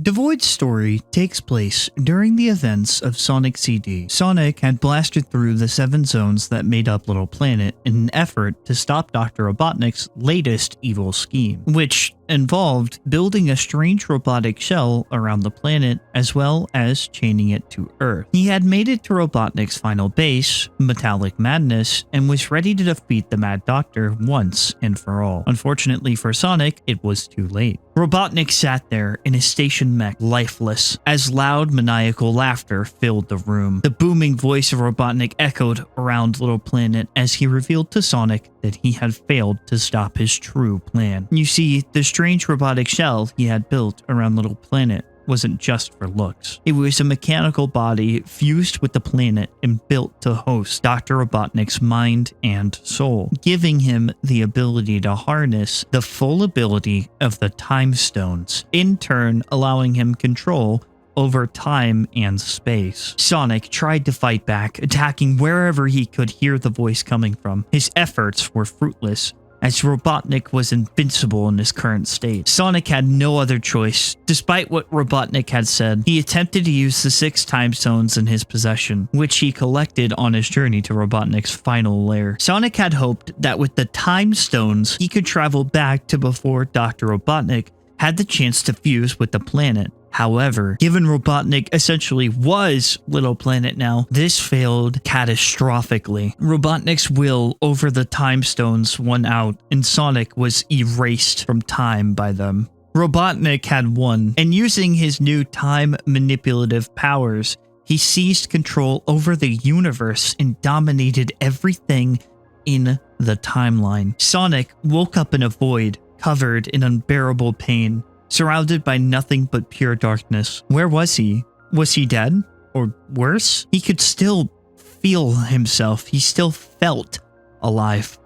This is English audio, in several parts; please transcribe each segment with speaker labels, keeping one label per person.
Speaker 1: Devoid's story takes place during the events of Sonic CD. Sonic had blasted through the 7 zones that made up Little Planet in an effort to stop Dr. Robotnik's latest evil scheme, which involved building a strange robotic shell around the planet as well as chaining it to Earth. He had made it to Robotnik's final base, Metallic Madness, and was ready to defeat the Mad Doctor once and for all. Unfortunately for Sonic, it was too late. Robotnik sat there in his station mech, lifeless, as loud maniacal laughter filled the room. The booming voice of Robotnik echoed around Little Planet as he revealed to Sonic that he had failed to stop his true plan. You see, the strange robotic shell he had built around Little Planet wasn't just for looks. It was a mechanical body fused with the planet and built to host Dr. Robotnik's mind and soul, giving him the ability to harness the full ability of the Time Stones, in turn allowing him control over time and space. Sonic tried to fight back, attacking wherever he could hear the voice coming from. His efforts were fruitless, as Robotnik was invincible in his current state. Sonic had no other choice. Despite what Robotnik had said, he attempted to use the 6 time stones in his possession, which he collected on his journey to Robotnik's final lair. Sonic had hoped that with the time stones, he could travel back to before Dr. Robotnik had the chance to fuse with the planet. However, given Robotnik essentially was Little Planet now, this failed catastrophically. Robotnik's will over the Time Stones won out, and Sonic was erased from time by them. Robotnik had won, and using his new time manipulative powers, he seized control over the universe and dominated everything in the timeline. Sonic woke up in a void, covered in unbearable pain, surrounded by nothing but pure darkness. Where was he? Was he dead? Or worse? He could still feel himself. He still felt alive.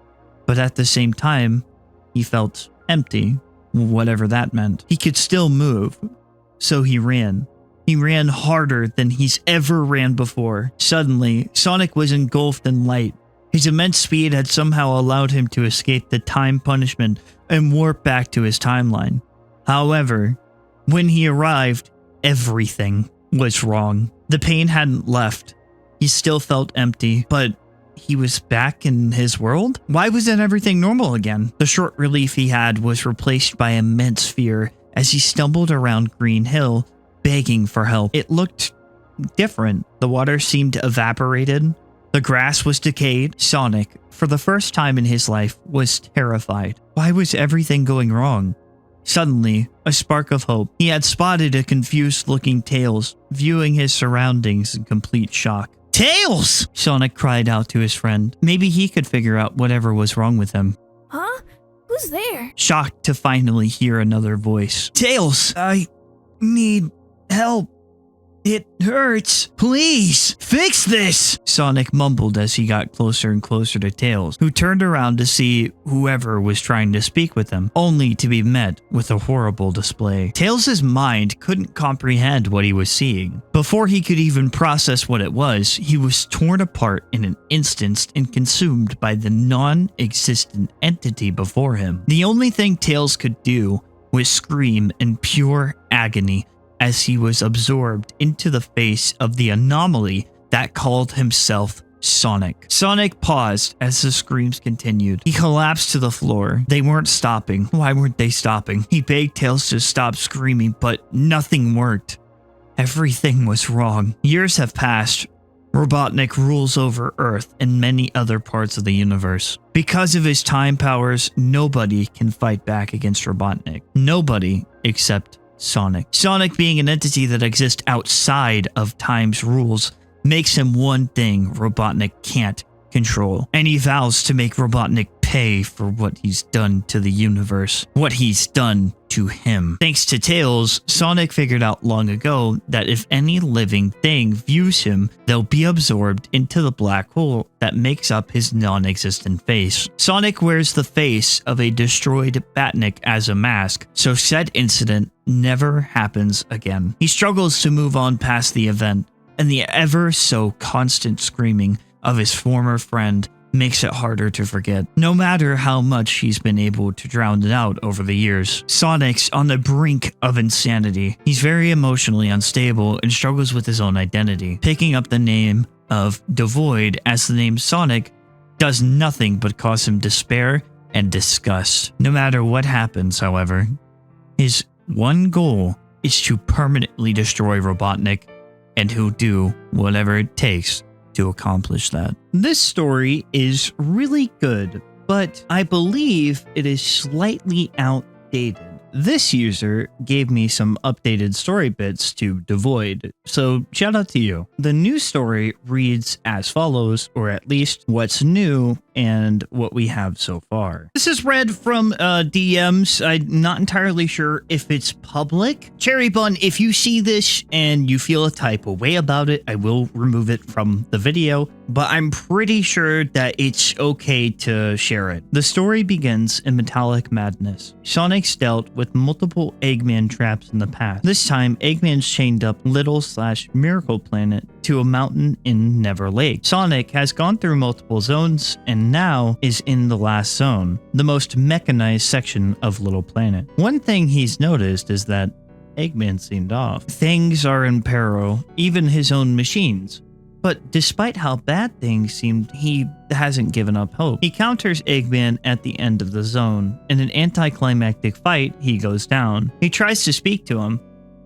Speaker 1: But at the same time, he felt empty, whatever that meant. He could still move, so he ran. He ran harder than he's ever ran before. Suddenly, Sonic was engulfed in light. His immense speed had somehow allowed him to escape the time punishment and warp back to his timeline. However, when he arrived, everything was wrong. The pain hadn't left. He still felt empty, but he was back in his world? Why wasn't everything normal again? The short relief he had was replaced by immense fear as he stumbled around Green Hill, begging for help. It looked different. The water seemed evaporated. The grass was decayed. Sonic, for the first time in his life, was terrified. Why was everything going wrong? Suddenly, a spark of hope. He had spotted a confused-looking Tails, viewing his surroundings in complete shock. "Tails!" Sonic cried out to his friend. Maybe he could figure out whatever was wrong with him.
Speaker 2: Huh? Who's there?
Speaker 1: Shocked to finally hear another voice. "Tails, I need help. It hurts. Please, fix this!" Sonic mumbled as he got closer and closer to Tails, who turned around to see whoever was trying to speak with him, only to be met with a horrible display. Tails' mind couldn't comprehend what he was seeing. Before he could even process what it was, he was torn apart in an instant and consumed by the non-existent entity before him. The only thing Tails could do was scream in pure agony as he was absorbed into the face of the anomaly that called himself Sonic. Sonic paused as the screams continued. He collapsed to the floor. They weren't stopping. Why weren't they stopping? He begged Tails to stop screaming, but nothing worked. Everything was wrong. Years have passed. Robotnik rules over Earth and many other parts of the universe. Because of his time powers, nobody can fight back against Robotnik. Nobody except Sonic. Sonic, being an entity that exists outside of time's rules, makes him one thing Robotnik can't control, and he vows to make Robotnik pay for what he's done to the universe, what he's done to him. Thanks to Tails, Sonic figured out long ago that if any living thing views him, they'll be absorbed into the black hole that makes up his non-existent face. Sonic wears the face of a destroyed Batnik as a mask, so said incident never happens again. He struggles to move on past the event, and the ever so constant screaming of his former friend makes it harder to forget. No matter how much he's been able to drown it out over the years, Sonic's on the brink of insanity. He's very emotionally unstable and struggles with his own identity. Picking up the name of Devoid as the name Sonic does nothing but cause him despair and disgust. No matter what happens, however, his one goal is to permanently destroy Robotnik, and he'll do whatever it takes to accomplish that. This story is really good, but I believe it is slightly outdated. This user gave me some updated story bits to Devoid, so shout out to you. The new story reads as follows, or at least what's new and what we have so far. This is read from DMs. I'm not entirely sure if it's public. Cherry Bun, if you see this and you feel a type of way about it, I will remove it from the video, but I'm pretty sure that it's okay to share it. The story begins in Metallic Madness. Sonic's dealt with multiple Eggman traps in the past. This time, Eggman's chained up Little/Miracle Planet to a mountain in Never Lake. Sonic has gone through multiple zones and now is in the last zone, the most mechanized section of Little Planet. One thing he's noticed is that Eggman seemed off. Things are in peril, even his own machines. But despite how bad things seemed, he hasn't given up hope. He counters Eggman at the end of the zone. In an anticlimactic fight, he goes down. He tries to speak to him,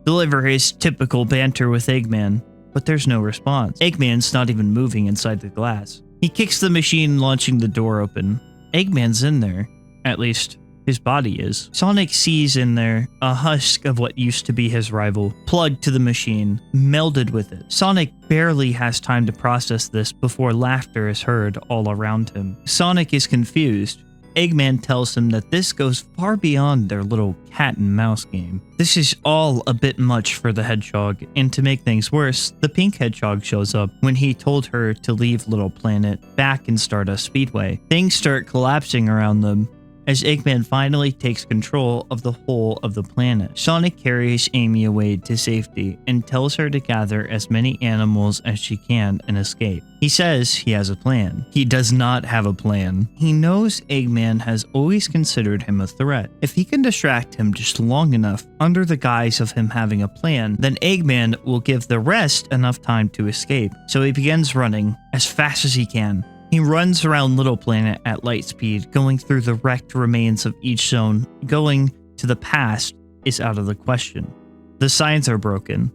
Speaker 1: deliver his typical banter with Eggman, but there's no response. Eggman's not even moving inside the glass. He kicks the machine, launching the door open. Eggman's in there. At least, his body is. Sonic sees in there a husk of what used to be his rival, plugged to the machine, melded with it. Sonic barely has time to process this before laughter is heard all around him. Sonic is confused. Eggman tells him that this goes far beyond their little cat and mouse game. This is all a bit much for the hedgehog, and to make things worse, the pink hedgehog shows up when he told her to leave Little Planet back in Stardust Speedway. Things start collapsing around them as Eggman finally takes control of the whole of the planet. Sonic carries Amy away to safety and tells her to gather as many animals as she can and escape. He says he has a plan. He does not have a plan. He knows Eggman has always considered him a threat. If he can distract him just long enough under the guise of him having a plan, then Eggman will give the rest enough time to escape. So he begins running as fast as he can. He runs around Little Planet at light speed, going through the wrecked remains of each zone. Going to the past is out of the question. The signs are broken.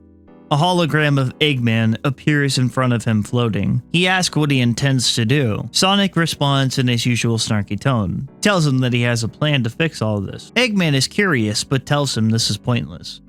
Speaker 1: A hologram of Eggman appears in front of him floating. He asks what he intends to do. Sonic responds in his usual snarky tone. Tells him that he has a plan to fix all this. Eggman is curious, but tells him this is pointless.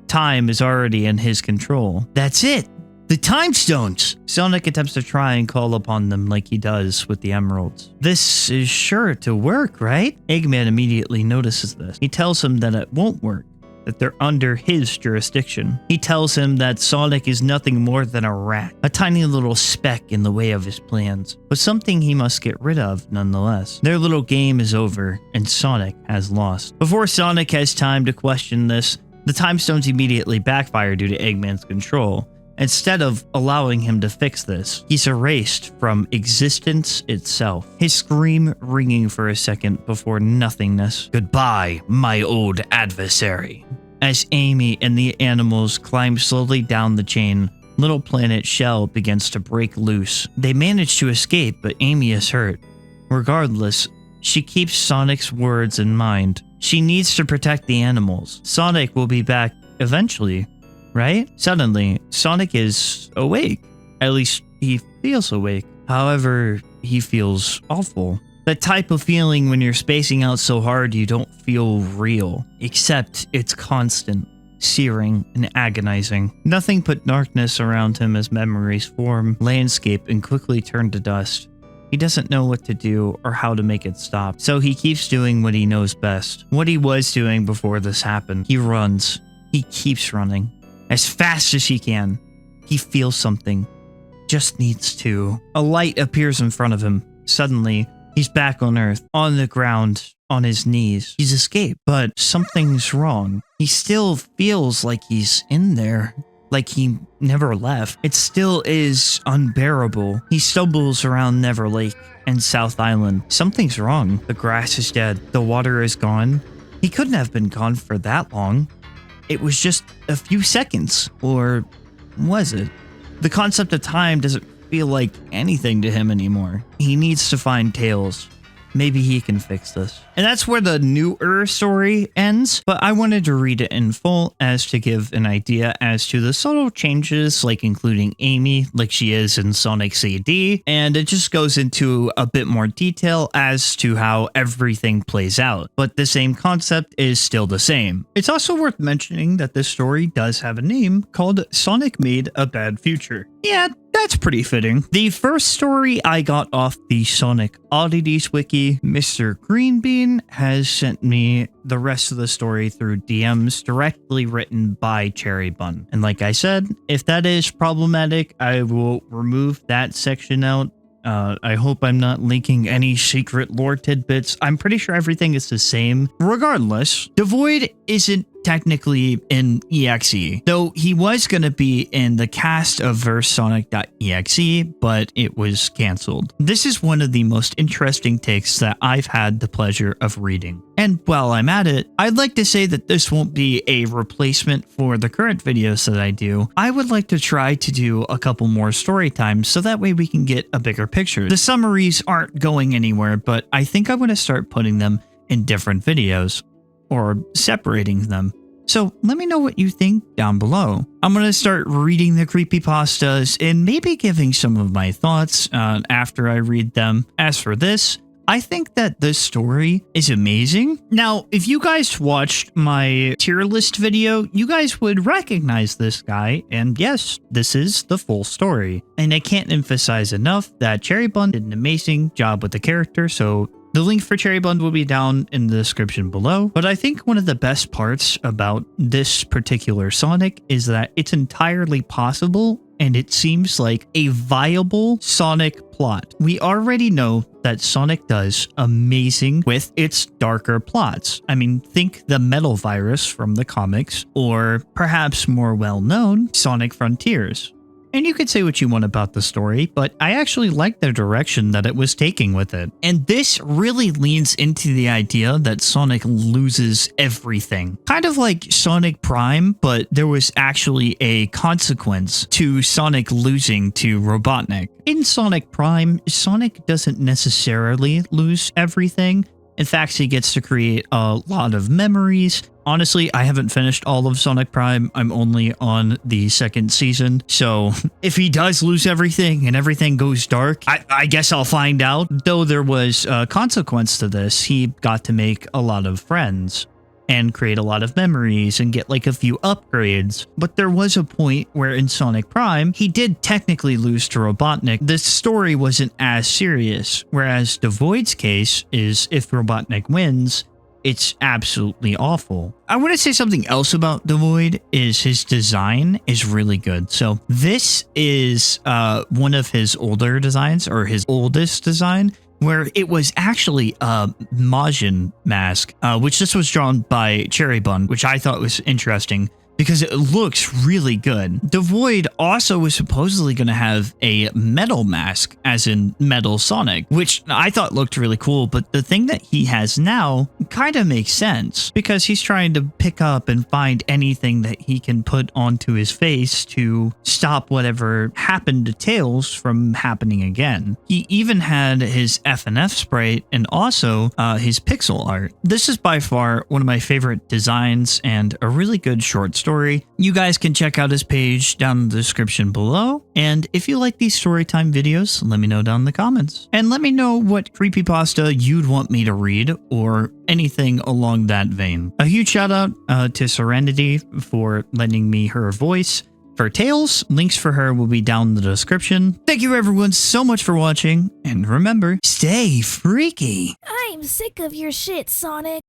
Speaker 1: Time is already in his control. That's it! The Time Stones! Sonic attempts to try and call upon them like he does with the emeralds. This is sure to work, right? Eggman immediately notices this. He tells him that it won't work, that they're under his jurisdiction. He tells him that Sonic is nothing more than a rat, a tiny little speck in the way of his plans, but something he must get rid of nonetheless. Their little game is over, and Sonic has lost. Before Sonic has time to question this, the Time Stones immediately backfire due to Eggman's control. Instead of allowing him to fix this, he's erased from existence itself, his scream ringing for a second before nothingness. Goodbye, my old adversary. As Amy and the animals climb slowly down the chain, Little Planet's shell begins to break loose. They manage to escape, but Amy is hurt. Regardless, she keeps Sonic's words in mind. She needs to protect the animals. Sonic will be back eventually, right? Suddenly, Sonic is awake. At least he feels awake. However, he feels awful. The type of feeling when you're spacing out so hard you don't feel real. Except it's constant, searing, and agonizing. Nothing but darkness around him as memories form landscape and quickly turn to dust. He doesn't know what to do or how to make it stop, so he keeps doing what he knows best. What he was doing before this happened. He runs. He keeps running. As fast as he can. He feels something. Just needs to. A light appears in front of him. Suddenly, he's back on Earth, on the ground, on his knees. He's escaped, but something's wrong. He still feels like he's in there. like he never left. It still is unbearable. He stumbles around Never Lake and South Island. Something's wrong. The grass is dead. The water is gone. He couldn't have been gone for that long. It was just a few seconds. Or was it? The concept of time doesn't feel like anything to him anymore. He needs to find Tails. Maybe he can fix this. And that's where the newer story ends, but I wanted to read it in full as to give an idea as to the subtle changes, like including Amy, like she is in Sonic CD, and it just goes into a bit more detail as to how everything plays out, but the same concept is still the same. It's also worth mentioning that this story does have a name called Sonic Made a Bad Future. Yeah, that's pretty fitting. The first story I got off the Sonic Oddities wiki. Mr. Greenbean has sent me the rest of the story through DMs directly written by Cherry Bun. And like I said, if that is problematic, I will remove that section out. I hope I'm not leaking any secret lore tidbits. I'm pretty sure everything is the same. Regardless, Devoid isn't technically in EXE, though he was going to be in the cast of VerseSonic.exe, but it was cancelled. This is one of the most interesting takes that I've had the pleasure of reading. And while I'm at it, I'd like to say that this won't be a replacement for the current videos that I do. I would like to try to do a couple more story times so that way we can get a bigger picture. The summaries aren't going anywhere, but I think I want to start putting them in different videos or separating them. So let me know what you think down below. I'm going to start reading the creepypastas and maybe giving some of my thoughts after I read them. As for this, I think that this story is amazing. Now, if you guys watched my tier list video, you guys would recognize this guy. And yes, this is the full story. And I can't emphasize enough that Cherry Bun did an amazing job with the character. So the link for Cherry Bun will be down in the description below. But I think one of the best parts about this particular Sonic is that it's entirely possible and it seems like a viable Sonic plot. We already know that Sonic does amazing with its darker plots. I mean, think the Metal Virus from the comics, or perhaps more well-known, Sonic Frontiers. And you could say what you want about the story, but I actually like the direction that it was taking with it. And this really leans into the idea that Sonic loses everything. Kind of like Sonic Prime, but there was actually a consequence to Sonic losing to Robotnik. In Sonic Prime, Sonic doesn't necessarily lose everything. In fact, he gets to create a lot of memories. Honestly, I haven't finished all of Sonic Prime. I'm only on the second season. So if he does lose everything and everything goes dark, I guess I'll find out. Though there was a consequence to this, he got to make a lot of friends and create a lot of memories and get like a few upgrades. But there was a point where in Sonic Prime, he did technically lose to Robotnik. The story wasn't as serious, whereas Devoid's case is if Robotnik wins, it's absolutely awful. I want to say something else about Devoid is his design is really good. So this is one of his older designs, or his oldest design, where it was actually a Majin mask, which this was drawn by Cherry Bun, which I thought was interesting because it looks really good. Devoid also was supposedly going to have a metal mask, as in Metal Sonic, which I thought looked really cool, but the thing that he has now kind of makes sense because he's trying to pick up and find anything that he can put onto his face to stop whatever happened to Tails from happening again. He even had his FNF sprite and also his pixel art. This is by far one of my favorite designs and a really good short story. You guys can check out his page down in the description below. And if you like these storytime videos, let me know down in the comments. And let me know what creepypasta you'd want me to read or anything along that vein. A huge shout out to Serenity for lending me her voice. For Tails, links for her will be down in the description. Thank you everyone so much for watching. And remember, stay freaky.
Speaker 2: I'm sick of your shit, Sonic.